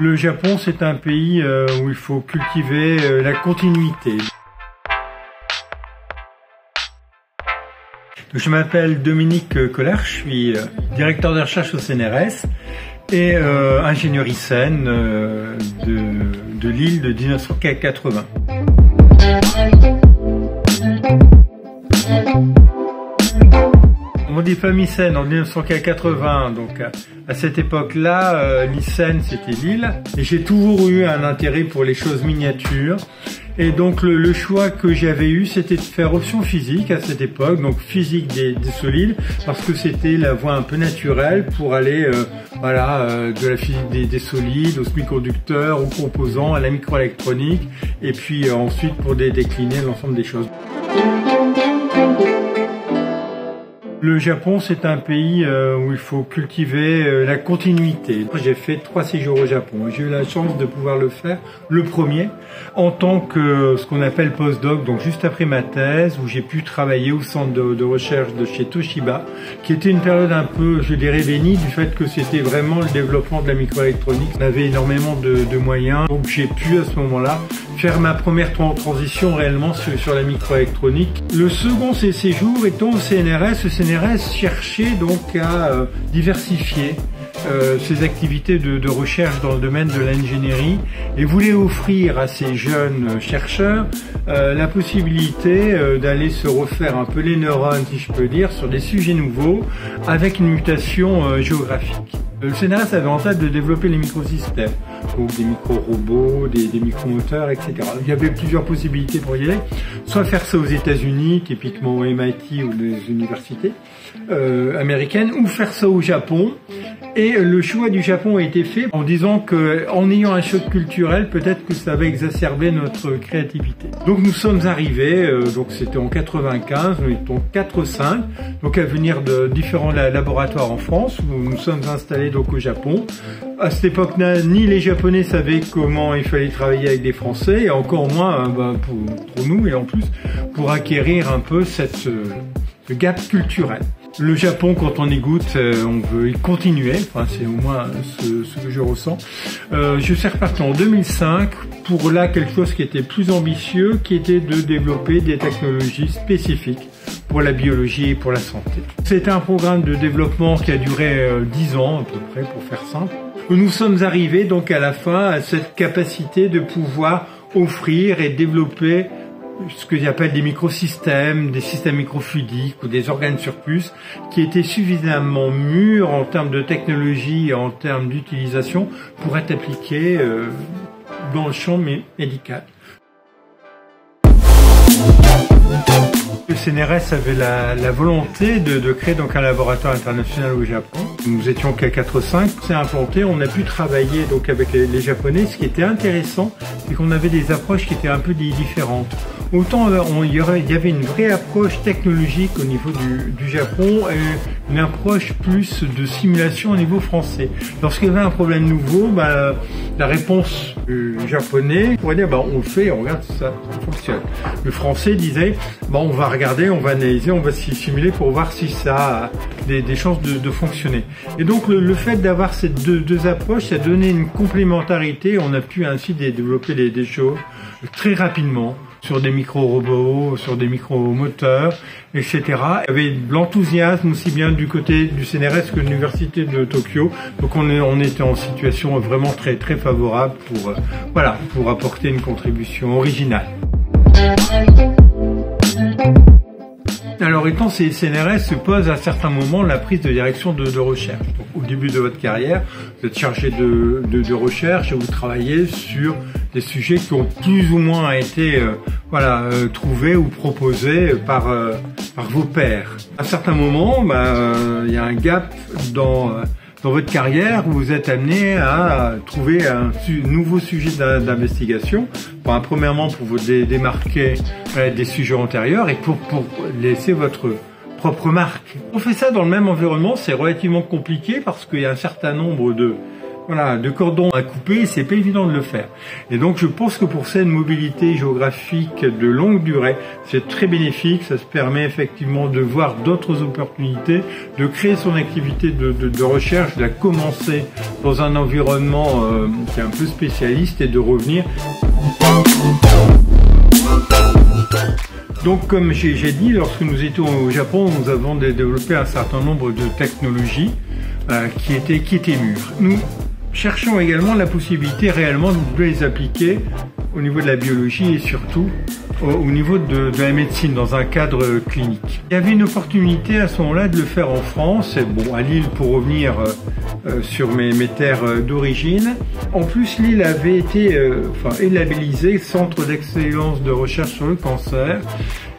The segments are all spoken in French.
Le Japon, c'est un pays où il faut cultiver la continuité. Je m'appelle Dominique Collard, je suis directeur de recherche au CNRS et ingénieur ICEN de Lille de 1980. Mon diplôme ICEN en 1980, donc à cette époque-là, l'ICEN c'était Lille, et j'ai toujours eu un intérêt pour les choses miniatures. Et donc le choix que j'avais eu, c'était de faire option physique à cette époque, donc physique des solides, parce que c'était la voie un peu naturelle pour aller de la physique des solides, aux semi-conducteurs, aux composants, à la microélectronique, et puis ensuite pour décliner l'ensemble des choses. Le Japon, c'est un pays où il faut cultiver la continuité. J'ai fait 3 séjours au Japon. J'ai eu la chance de pouvoir le faire, le premier, en tant que ce qu'on appelle postdoc, donc juste après ma thèse, où j'ai pu travailler au centre de recherche de chez Toshiba, qui était une période un peu, je dirais, bénie du fait que c'était vraiment le développement de la microélectronique. On avait énormément de moyens, donc j'ai pu à ce moment-là faire ma première transition réellement sur la microélectronique. Le second séjour étant au CNRS, le CNRS cherchait donc à diversifier ses activités de recherche dans le domaine de l'ingénierie et voulait offrir à ces jeunes chercheurs la possibilité d'aller se refaire un peu les neurones, si je peux dire, sur des sujets nouveaux avec une mutation géographique. Le CNRS avait en tête de développer les microsystèmes, donc des micro-robots, des micromoteurs, etc. Il y avait plusieurs possibilités pour y aller, soit faire ça aux États-Unis, typiquement au MIT ou des universités américaines, ou faire ça au Japon. Et le choix du Japon a été fait en disant qu'en ayant un choc culturel, peut-être que ça va exacerber notre créativité. Donc nous sommes arrivés, donc c'était en 95, nous étions 4-5, donc à venir de différents laboratoires en France, où nous sommes installés donc au Japon. À cette époque-là, ni les Japonais savaient comment il fallait travailler avec des Français, et encore moins pour nous, et en plus pour acquérir un peu ce gap culturel. Le Japon, quand on y goûte, on veut y continuer, enfin, c'est au moins ce que je ressens. Je suis reparti en 2005 pour là quelque chose qui était plus ambitieux, qui était de développer des technologies spécifiques pour la biologie et pour la santé. C'était un programme de développement qui a duré 10 ans à peu près, pour faire simple. Nous sommes arrivés donc à la fin à cette capacité de pouvoir offrir et développer ce que j'appelle des microsystèmes, des systèmes microfluidiques ou des organes sur puce qui étaient suffisamment mûrs en termes de technologie et en termes d'utilisation pour être appliqués dans le champ médical. Le CNRS avait la volonté de créer donc un laboratoire international au Japon. Nous étions qu'à 4-5, c'est implanté, on a pu travailler donc avec les Japonais. Ce qui était intéressant, c'est qu'on avait des approches qui étaient un peu différentes. Autant il y avait une vraie approche technologique au niveau du Japon et une approche plus de simulation au niveau français. Lorsqu'il y avait un problème nouveau, la réponse du japonais pourrait dire on le fait, on regarde si ça fonctionne. Le français disait on va regarder, on va analyser, on va simuler pour voir si ça a des chances de fonctionner. Et donc le fait d'avoir ces deux approches, ça donnait une complémentarité. On a pu ainsi développer des choses très rapidement sur des micro-robots, sur des micro-moteurs, etc. Il y avait de l'enthousiasme aussi bien du côté du CNRS que de l'université de Tokyo. Donc on était en situation vraiment très très favorable pour apporter une contribution originale. Alors étant ces CNRS se pose à certains moments la prise de direction de recherche. Donc, au début de votre carrière, vous êtes chargé de recherche et vous travaillez sur des sujets qui ont plus ou moins été trouvés ou proposés par vos pairs. À certains moments, il y a un gap dans votre carrière où vous êtes amené à trouver un nouveau sujet d'investigation. Premièrement pour vous démarquer des sujets antérieurs et pour laisser votre propre marque. On fait ça dans le même environnement, c'est relativement compliqué parce qu'il y a un certain nombre voilà, de cordon à couper, c'est pas évident de le faire. Et donc je pense que pour cette mobilité géographique de longue durée, c'est très bénéfique, ça se permet effectivement de voir d'autres opportunités, de créer son activité de recherche, de la commencer dans un environnement qui est un peu spécialiste et de revenir. Donc comme j'ai dit, lorsque nous étions au Japon, nous avons développé un certain nombre de technologies qui étaient mûres. Nous cherchons également la possibilité réellement de les appliquer au niveau de la biologie et surtout au niveau de la médecine dans un cadre clinique. Il y avait une opportunité à ce moment-là de le faire en France, et bon, à Lille pour revenir sur mes terres d'origine. En plus, Lille avait été labellisé Centre d'excellence de recherche sur le cancer.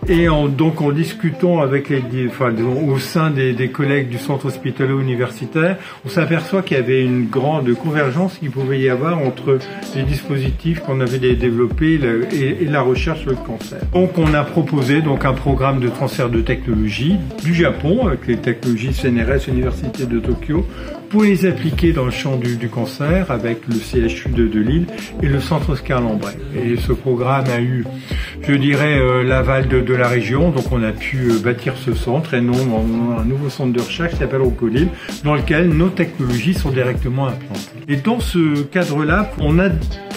Et donc en discutant avec au sein des collègues du centre hospitalier universitaire, on s'aperçoit qu'il y avait une grande convergence qu'il pouvait y avoir entre les dispositifs qu'on avait développés et la recherche sur le cancer. Donc on a proposé donc un programme de transfert de technologie du Japon avec les technologies CNRS Université de Tokyo pour les appliquer dans le champ du cancer avec le CHU de Lille et le centre Oscar Lambret. Et ce programme a eu, je dirais, l'aval de la région, donc on a pu bâtir ce centre et non un nouveau centre de recherche qui s'appelle Rocolil, dans lequel nos technologies sont directement implantées. Et dans ce cadre-là, on a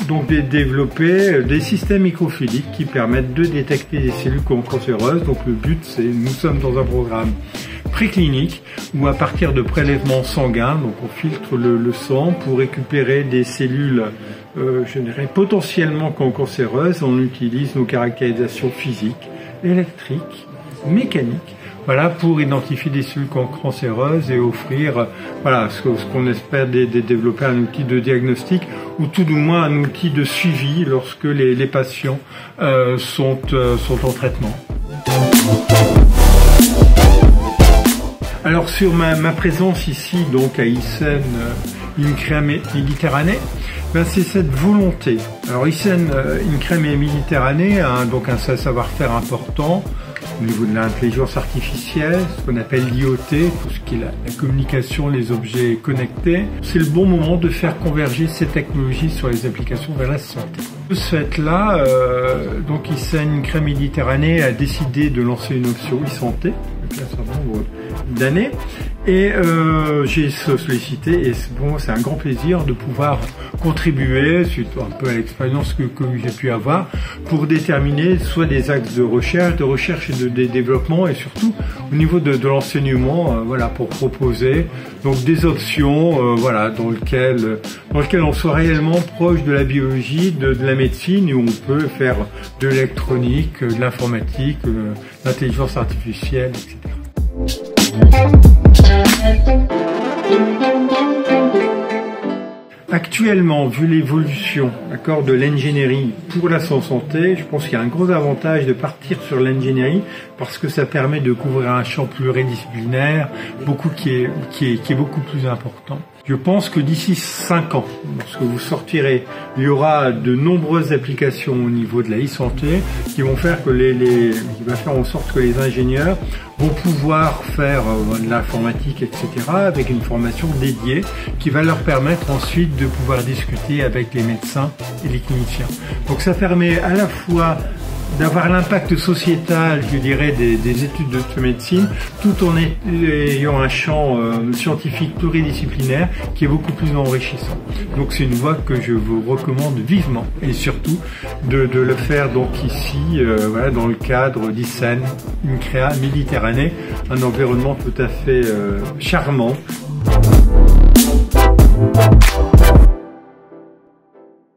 donc développé des systèmes microfluidiques qui permettent de détecter des cellules cancéreuses. Donc le but, c'est, nous sommes dans un programme préclinique où à partir de prélèvements sanguins, donc on filtre le sang pour récupérer des cellules je dirais potentiellement cancéreuses. On utilise nos caractérisations physiques, électriques, mécaniques, voilà, pour identifier des cellules cancéreuses et offrir, voilà, ce qu'on espère développer un outil de diagnostic ou tout du moins un outil de suivi lorsque les patients sont en traitement. Alors sur ma présence ici donc à Isen INCREA Méditerranée, ben c'est cette volonté. Alors Isen INCREA Méditerranée a donc un savoir-faire important au niveau de l'intelligence artificielle, ce qu'on appelle l'IoT, tout ce qui est la communication, les objets connectés. C'est le bon moment de faire converger ces technologies sur les applications vers la santé. De ce fait-là, donc Isen INCREA Méditerranée a décidé de lancer une option e-santé depuis un certain nombre d'années et j'ai sollicité et pour moi c'est un grand plaisir de pouvoir contribuer suite un peu à l'expérience que j'ai pu avoir pour déterminer soit des axes de recherche et de développement et surtout au niveau de l'enseignement, voilà, pour proposer donc des options voilà, dans lequel on soit réellement proche de la biologie, de la médecine, où on peut faire de l'électronique, de l'informatique, de l'intelligence artificielle, etc. Actuellement, vu l'évolution de l'ingénierie pour la santé, je pense qu'il y a un gros avantage de partir sur l'ingénierie parce que ça permet de couvrir un champ pluridisciplinaire, qui est beaucoup plus important. Je pense que d'ici 5 ans, lorsque vous sortirez, il y aura de nombreuses applications au niveau de la e-santé qui vont faire que qui va faire en sorte que les ingénieurs vont pouvoir faire de l'informatique, etc., avec une formation dédiée qui va leur permettre ensuite de pouvoir discuter avec les médecins et les cliniciens. Donc ça permet à la fois d'avoir l'impact sociétal, je dirais, des études de médecine, tout en ayant un champ scientifique pluridisciplinaire qui est beaucoup plus enrichissant. Donc c'est une voie que je vous recommande vivement et surtout de le faire donc ici, voilà, dans le cadre d'Isen INCREA Méditerranée, un environnement tout à fait charmant.